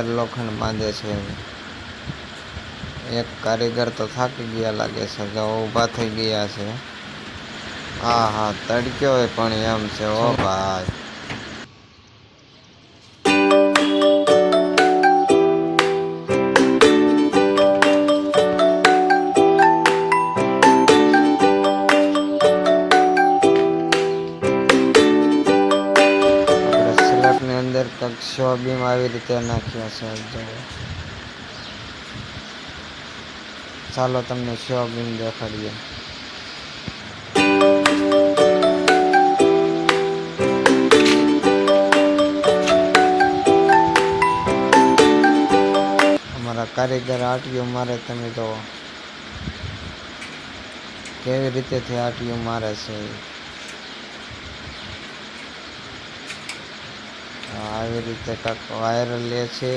કારીગર લોખંડ બાંધે છે। એક કારીગર તો થાકી ગયા લાગે છે, જો ઊભા થઈ ગયા છે। હા તડક્યો હોય પણ એમ છે ઓ ભાઈ। સ્લેબની અંદર કંઈક સોયાબીન આવી રીતે નાખ્યા છે, જો ચાલો તમને સોયાબીન દેખાડીએ। અમારા કારીગર આટીઓ મારે, તમે જુઓ કેવી રીતેથી આટીઓ મારે છે। આવી રીતે કાંઈક વાયર લે છે।